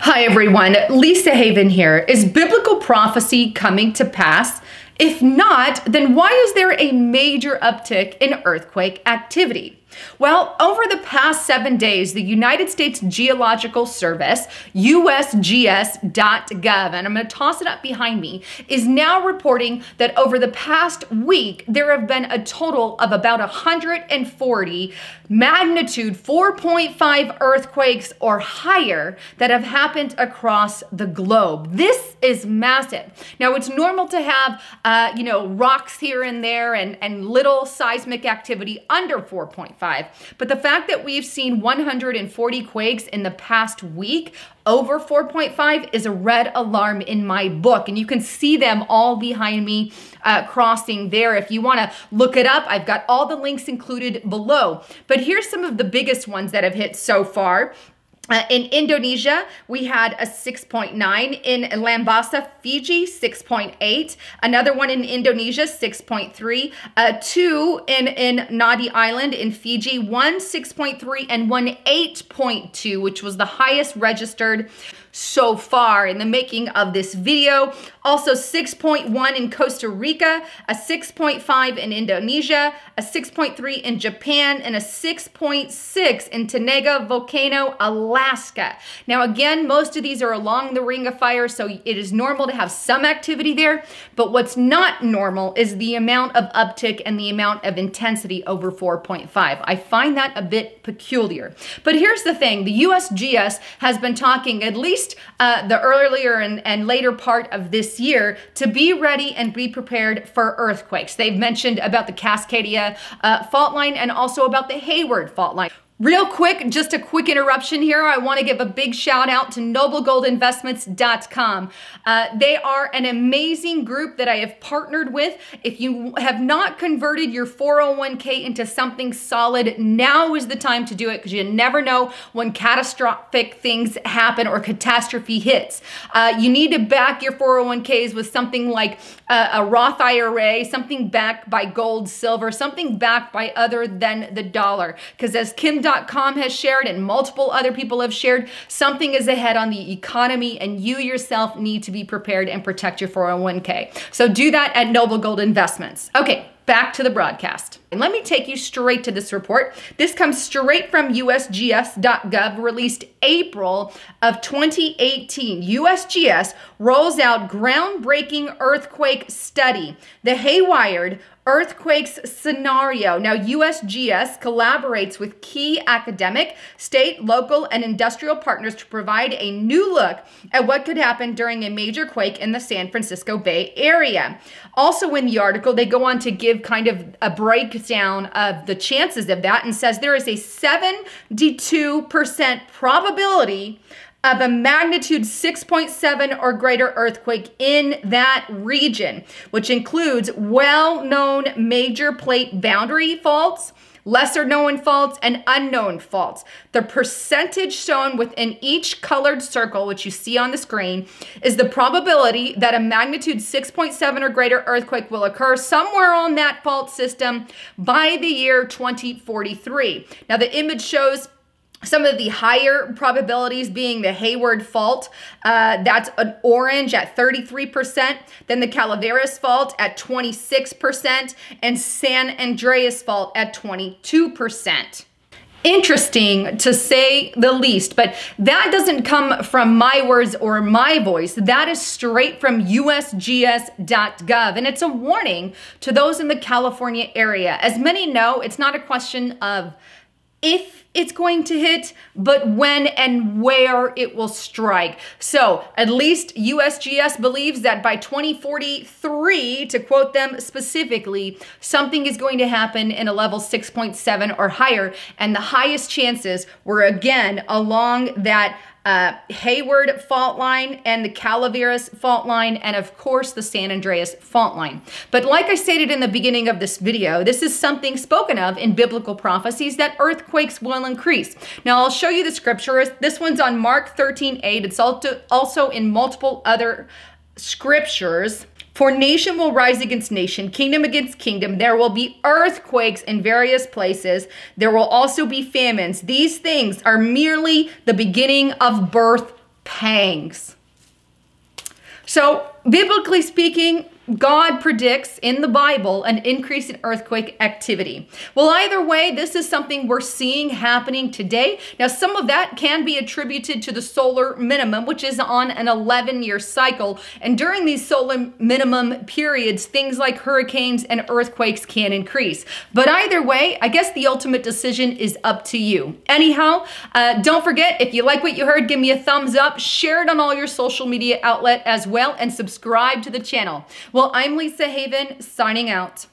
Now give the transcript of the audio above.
Hi everyone, Lisa Haven here. Is biblical prophecy coming to pass? If not, then why is there a major uptick in earthquake activity? Well, over the past 7 days, the United States Geological Service, USGS.gov, and I'm going to toss it up behind me, is now reporting that over the past week, there have been a total of about 140 magnitude 4.5 earthquakes or higher that have happened across the globe. This is massive. Now, it's normal to have, rocks here and there and little seismic activity under 4.5. But the fact that we've seen 140 quakes in the past week over 4.5 is a red alarm in my book. And you can see them all behind me crossing there. If you want to look it up, I've got all the links included below. But here's some of the biggest ones that have hit so far. In Indonesia, we had a 6.9. In Lambasa, Fiji, 6.8. Another one in Indonesia, 6.3. Two in Nadi Island in Fiji, one 6.3 and one 8.2, which was the highest registered so far in the making of this video. Also 6.1 in Costa Rica, a 6.5 in Indonesia, a 6.3 in Japan, and a 6.6 in Tenaga Volcano, Alaska. Now again, most of these are along the Ring of Fire, so it is normal to have some activity there, but what's not normal is the amount of uptick and the amount of intensity over 4.5. I find that a bit peculiar. But here's the thing, the USGS has been talking at least the earlier and later part of this year to be ready and be prepared for earthquakes. They've mentioned about the Cascadia fault line and also about the Hayward fault line. Real quick, just a quick interruption here. I want to give a big shout out to NobleGoldInvestments.com. They are an amazing group that I have partnered with. If you have not converted your 401k into something solid, now is the time to do it because you never know when catastrophic things happen or catastrophe hits. You need to back your 401ks with something like a Roth IRA, something backed by gold, silver, something backed by other than the dollar. Because as Kim.com has shared and multiple other people have shared, something is ahead on the economy and you yourself need to be prepared and protect your 401k. So do that at NobleGold Investments. Okay, back to the broadcast. And let me take you straight to this report. This comes straight from USGS.gov, released April of 2018. USGS rolls out groundbreaking earthquake study, the Haywired Earthquakes Scenario. Now, USGS collaborates with key academic, state, local, and industrial partners to provide a new look at what could happen during a major quake in the San Francisco Bay Area. Also in the article, they go on to give kind of a breakdown of the chances of that and says there is a 72% probability of a magnitude 6.7 or greater earthquake in that region, which includes well-known major plate boundary faults, lesser known faults, and unknown faults. The percentage shown within each colored circle, which you see on the screen, is the probability that a magnitude 6.7 or greater earthquake will occur somewhere on that fault system by the year 2043. Now, the image shows some of the higher probabilities being the Hayward fault, that's an orange at 33%, then the Calaveras fault at 26%, and San Andreas fault at 22%. Interesting to say the least, but that doesn't come from my words or my voice. That is straight from USGS.gov, and it's a warning to those in the California area. As many know, it's not a question of if it's going to hit, but when and where it will strike. So at least USGS believes that by 2043, to quote them specifically, something is going to happen in a level 6.7 or higher. And the highest chances were again along that Hayward fault line and the Calaveras fault line, and of course the San Andreas fault line. But like I stated in the beginning of this video, this is something spoken of in biblical prophecies that earthquakes will increase. Now I'll show you the scripture. This one's on Mark 13:8. It's also in multiple other scriptures. For nation will rise against nation, kingdom against kingdom. There will be earthquakes in various places. There will also be famines. These things are merely the beginning of birth pangs. So, biblically speaking, God predicts in the Bible an increase in earthquake activity. Well, either way, this is something we're seeing happening today. Now, some of that can be attributed to the solar minimum, which is on an 11-year cycle. And during these solar minimum periods, things like hurricanes and earthquakes can increase. But either way, I guess the ultimate decision is up to you. Anyhow, don't forget, if you like what you heard, give me a thumbs up, share it on all your social media outlet as well, and subscribe to the channel. Well, I'm Lisa Haven, signing out.